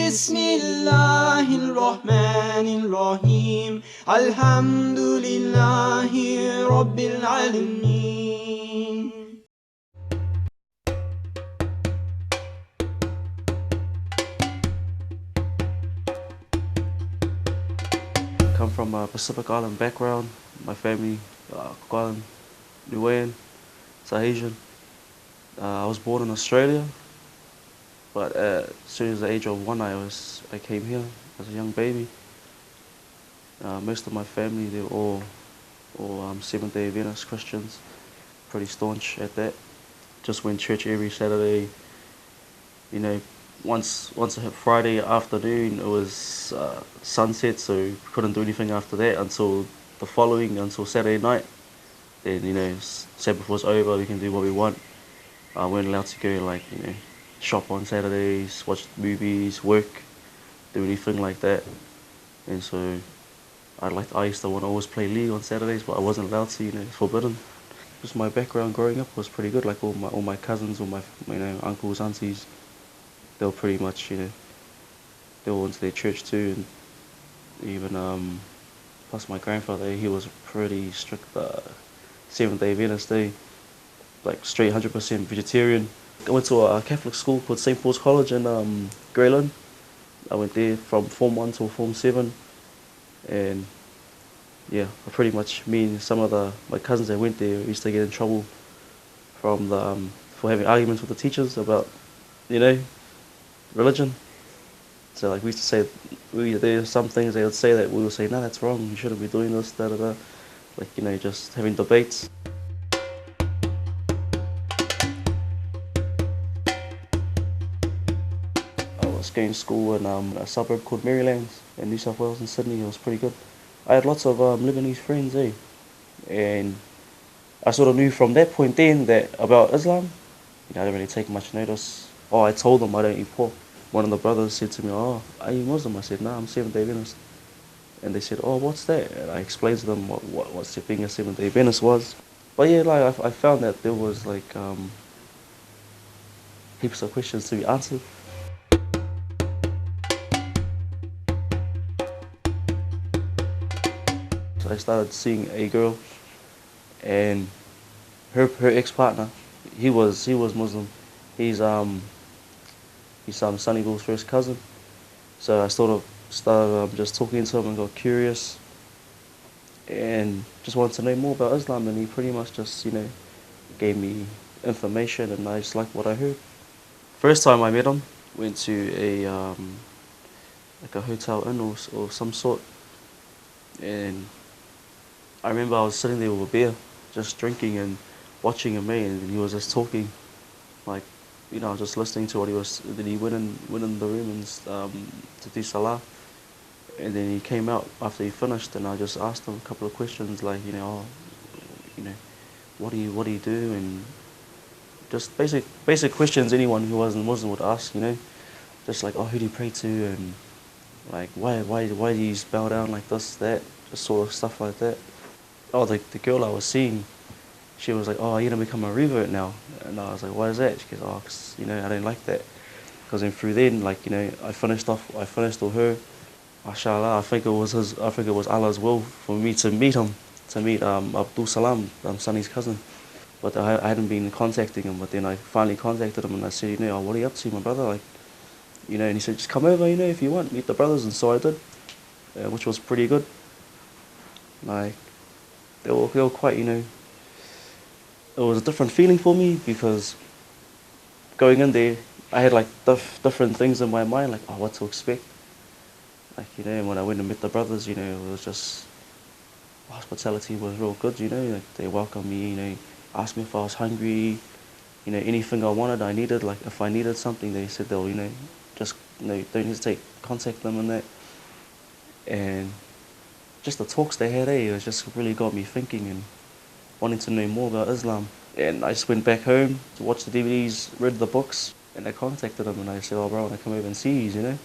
Bismillahirrahmanirrahim. Alhamdulillahi Rabbil Alameen. Come from a Pacific Island background. My family, Cook Island, Niuean, Sahasian. I was born in Australia, but as soon as the age of 1, I came here as a young baby. Most of my family, they were all Seventh-day Adventist Christians, pretty staunch at that. Just went church every Saturday. You know, once it hit Friday afternoon, it was sunset, so couldn't do anything after that until until Saturday night. Then, Sabbath was over, we can do what we want. I weren't allowed to go, shop on Saturdays, watch movies, work, do anything like that. And so I used to want to always play league on Saturdays, but I wasn't allowed to, it's forbidden. Just my background growing up was pretty good. Like all my cousins, all my uncles, aunties, they were pretty much, they all went to their church too, and even plus my grandfather, he was pretty strict Seventh-day Adventist, like straight 100% vegetarian. I went to a Catholic school called St. Paul's College in Greyland. I went there from Form 1 till Form 7, and yeah, pretty much me and some of my cousins that went there used to get in trouble from for having arguments with the teachers about, religion. So like we used to say, there's some things they would say that we would say, no, that's wrong, you shouldn't be doing this, da da da. Like, just having debates. I was going to school in a suburb called Marylands in New South Wales in Sydney. It was pretty good. I had lots of Lebanese friends, and I sort of knew from that point then that about Islam. I didn't really take much notice. Oh, I told them I don't eat pork. One of the brothers said to me, "Oh, are you Muslim?" I said, "No, I'm Seventh-day Adventist." And they said, "Oh, what's that?" And I explained to them what being a Seventh-day Adventist was. But yeah, like I found that there was heaps of questions to be answered. So I started seeing a girl, and her ex-partner, he was Muslim. He's Sunny Bill's first cousin. So I sort of started just talking to him and got curious, and just wanted to know more about Islam. And he pretty much just gave me information, and I just liked what I heard. First time I met him, went to a hotel inn or some sort, and I remember I was sitting there with a beer, just drinking and watching him, and he was just talking, like, just listening to what he was. Then he went in the room and to do salah, and then he came out after he finished, and I just asked him a couple of questions, like, what do you do, and just basic questions anyone who wasn't Muslim would ask, just like, oh, who do you pray to, and like why do you bow down like this, that, just sort of stuff like that. Oh, the girl I was seeing, she was like, oh, you're gonna become a revert now. And I was like, why is that? She goes, oh, 'cause, I don't like that. Because then through then, I finished with her. Mashallah, I think it was Allah's will for me to meet him, Abdul Salam, Sunny's cousin. But I hadn't been contacting him, but then I finally contacted him and I said, oh, what are you up to, my brother? Like, and he said, just come over, if you want, meet the brothers. And so I did, which was pretty good. Like, they were quite, it was a different feeling for me, because going in there, I had like different things in my mind, like, oh, what to expect. Like, and when I went and met the brothers, it was just, hospitality was real good, like they welcomed me, asked me if I was hungry, anything I wanted, I needed, like if I needed something, they said they'll, just, don't hesitate, contact them and that. And just the talks they had, it just really got me thinking and wanting to know more about Islam. And I just went back home to watch the DVDs, read the books, and I contacted them and I said, oh, bro, I want to come over and see you, And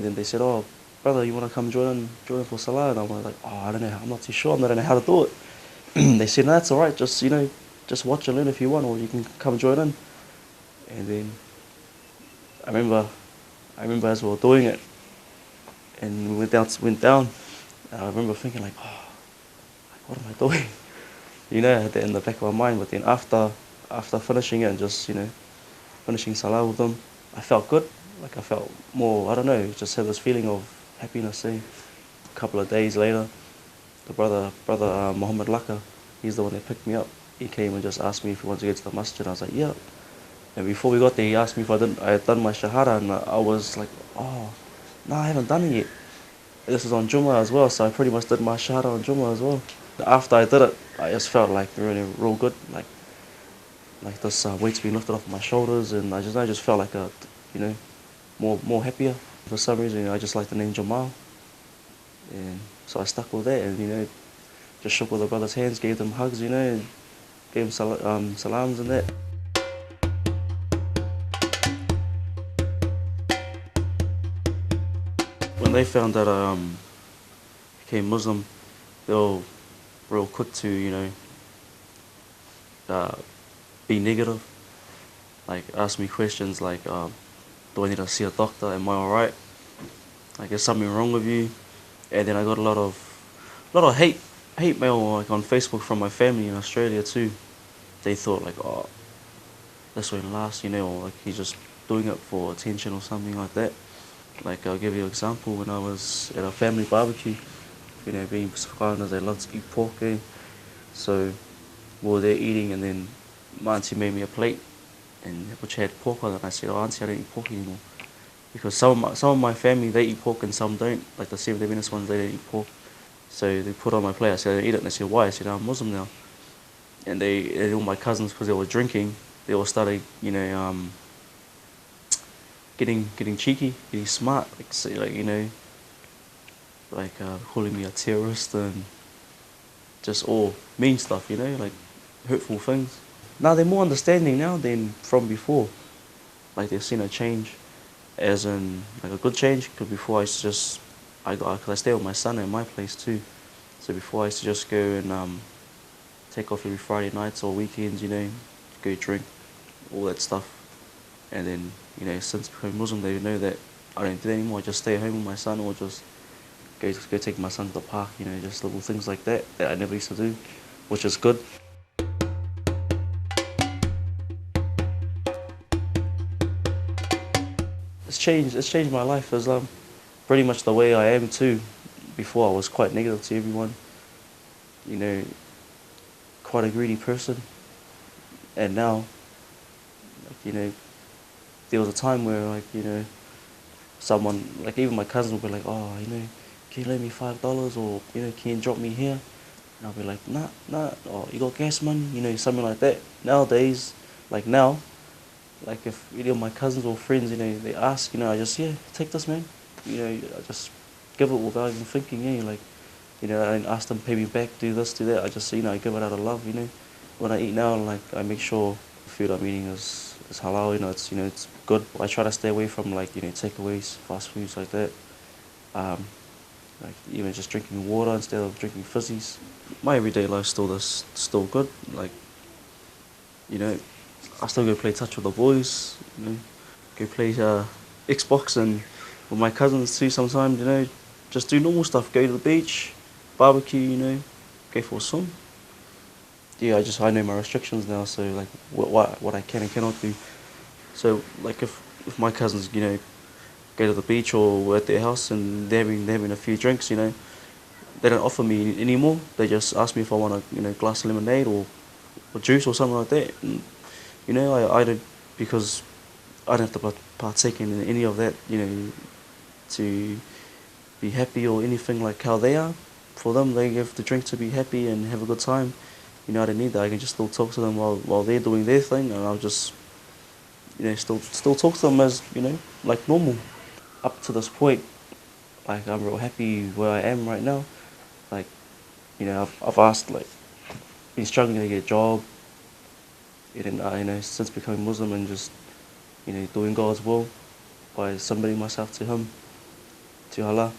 then they said, oh, brother, you want to come join for Salah? And I was like, oh, I don't know, I'm not too sure, I don't know how to do it. They said, no, that's all right, just, just watch and learn if you want, or you can come join in. And then I remember I remember as we were doing it, and we went down. I remember thinking like, oh, what am I doing? I had that in the back of my mind. But then after finishing it and just finishing salah with them, I felt good. Like I felt more. I don't know. Just had this feeling of happiness. A couple of days later, the brother Muhammad Laka, he's the one that picked me up. He came and just asked me if we wanted to get to the masjid. I was like, yeah. And before we got there, he asked me if I had done my shahada, and I was like, oh, no, I haven't done it yet. This is on Jummah as well, so I pretty much did my shahada on Jummah as well. After I did it, I just felt like really real good, like this weight's been lifted off my shoulders, and I just felt like more happier. For some reason, I just like the name Jamal, and so I stuck with that, and just shook all the brothers' hands, gave them hugs, and gave them salams and that. When they found that I became Muslim, they were real quick to uh, be negative, like ask me questions like, do I need to see a doctor? Am I alright? Like, is something wrong with you? And then I got a lot of hate mail like on Facebook from my family in Australia too. They thought like, oh, this won't last, or like he's just doing it for attention or something like that. Like I'll give you an example. When I was at a family barbecue, being Pacificans, they love to eat pork, eh? So we were there eating, and then my auntie made me a plate, and which had pork on it. And I said, "Oh, auntie, I don't eat pork anymore," because some of my family, they eat pork and some don't. Like the Seventh-day Adventist ones, they don't eat pork. So they put it on my plate. I said, "I don't eat it," and they said, "Why?" I said, "I'm Muslim now." And all my cousins, because they were drinking, they all started, getting cheeky, getting smart, like say, calling me a terrorist and just all mean stuff, like hurtful things. Now they're more understanding now than from before. Like they've seen a change, as in like a good change. Because before I used to just, cause I stay with my son at my place too. So before I used to just go and take off every Friday nights or weekends, go drink, all that stuff. And then, since becoming Muslim, they know that I don't do that anymore. I just stay at home with my son, or just go take my son to the park, just little things like that I never used to do, which is good. It's changed my life, as pretty much the way I am too. Before I was quite negative to everyone, you know, quite a greedy person. And now, like, there was a time where, like, someone, like even my cousins would be like, oh, can you lend me $5, or, can you drop me here? And I'll be like, nah, or you got gas money, something like that. Nowadays, like now, like if my cousins or friends, they ask, I just, yeah, take this, man. I just give it without even thinking, like, I don't ask them pay me back, do this, do that. I just, I give it out of love, When I eat now, like, I make sure the food I'm eating is halal, it's good. I try to stay away from, like, takeaways, fast foods like that. Like even just drinking water instead of drinking fizzies. My everyday life still good. Like, I still go play touch with the boys, go play Xbox and with my cousins too sometimes, just do normal stuff, go to the beach, barbecue, go for a swim. Yeah, I know my restrictions now, so like what I can and cannot do. So like if my cousins, go to the beach or we're at their house and they're having a few drinks, they don't offer me anymore. They just ask me if I want a glass of lemonade or juice or something like that. And, I don't, because I don't have to partake in any of that, to be happy or anything like how they are. For them, they have to drink to be happy and have a good time. I don't need that. I can just still talk to them while they're doing their thing, and I'll just, still talk to them as, like normal. Up to this point, like I'm real happy where I am right now. Like, I've asked, like, been struggling to get a job, and since becoming Muslim and just, doing God's will by submitting myself to Him, to Allah.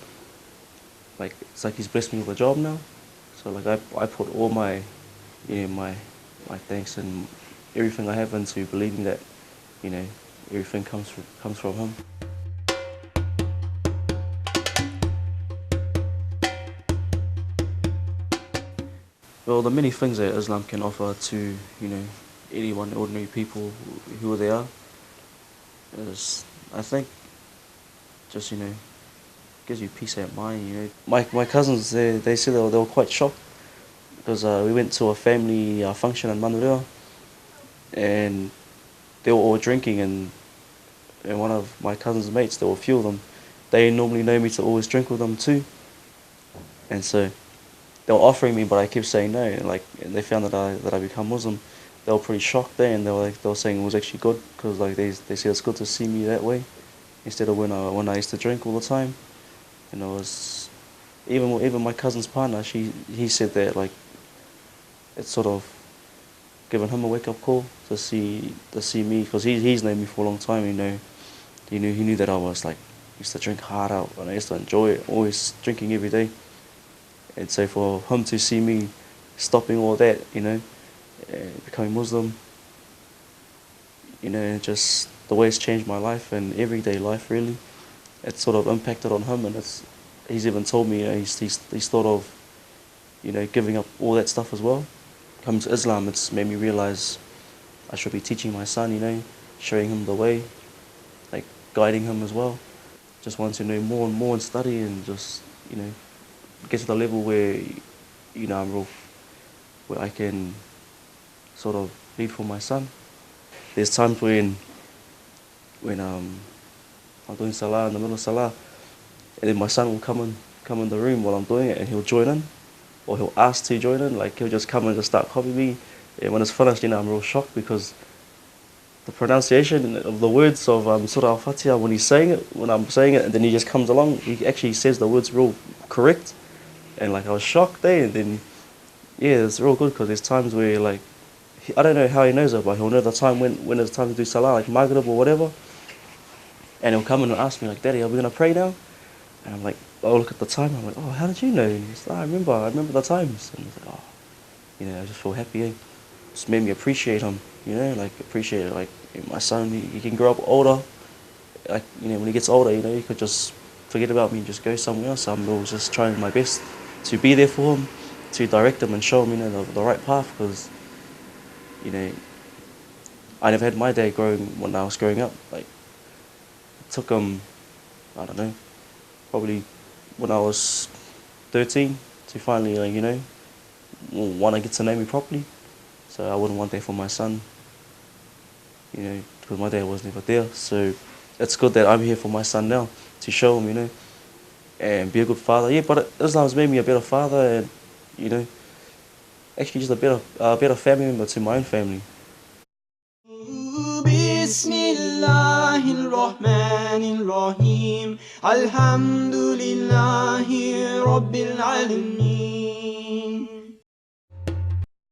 Like, it's like He's blessed me with a job now. So like I put all my, my thanks and everything I have into believing that, everything comes from Him. Well, the many things that Islam can offer to, you know, anyone, ordinary people, who they are, is, I think, just, you know, gives you peace of mind, you know. My cousins, they said they were quite shocked because we went to a family function in Manurewa, and they were all drinking, and one of my cousin's mates, there were a few of them, they normally know me to always drink with them too, and so they were offering me, but I kept saying no. And they found that I become Muslim. They were pretty shocked there, and they were saying it was actually good because like they said it's good to see me that way instead of when I used to drink all the time. And it was even my cousin's partner. He said that like it's sort of given him a wake up call to see me because he's known me for a long time. He knew that I was like used to drink hard out and I used to enjoy it, always drinking every day. And so for him to see me stopping all that, becoming Muslim, just the way it's changed my life and everyday life really, it's sort of impacted on him, and he's even told me he's thought of giving up all that stuff as well. Coming to Islam, it's made me realize I should be teaching my son, showing him the way, like guiding him as well. Just want to know more and more and study and just get to the level where I'm real, where I can sort of lead for my son. There's times when I'm doing salah in the middle of salah, and then my son will come in the room while I'm doing it, and he'll join in, or he'll ask to join in. Like he'll just come and just start copying me. And when it's finished, I'm real shocked because the pronunciation of the words of Surah Al-Fatiha when I'm saying it, and then he just comes along, he actually says the words real correct, and like I was shocked there. And then yeah, it's real good because there's times where like I don't know how he knows it, but he'll know the time when it's time to do salah, like Maghrib or whatever, and he'll come in and ask me like, "Daddy, are we gonna pray now?" And I'm like, "Oh, look at the time." I'm like, "Oh, how did you know?" And he's like, I remember the times." And I was like, "Oh, I just feel happy. Just made me appreciate him, like appreciate it. Like my son, he can grow up older. Like when he gets older, he could just forget about me and just go somewhere else. I'm always just trying my best to be there for him, to direct him and show him, the right path. Because, I never had my dad when I was growing up. Like it took him, I don't know, probably when I was 13 to finally, want to get to know me properly. So I wouldn't want that for my son, because my dad was never there. So it's good that I'm here for my son now to show him, and be a good father. Yeah, but Islam's made me a better father and, actually just a better family member to my own family. بسم الله الرحمن الرحيم الحمد لله رب العالمين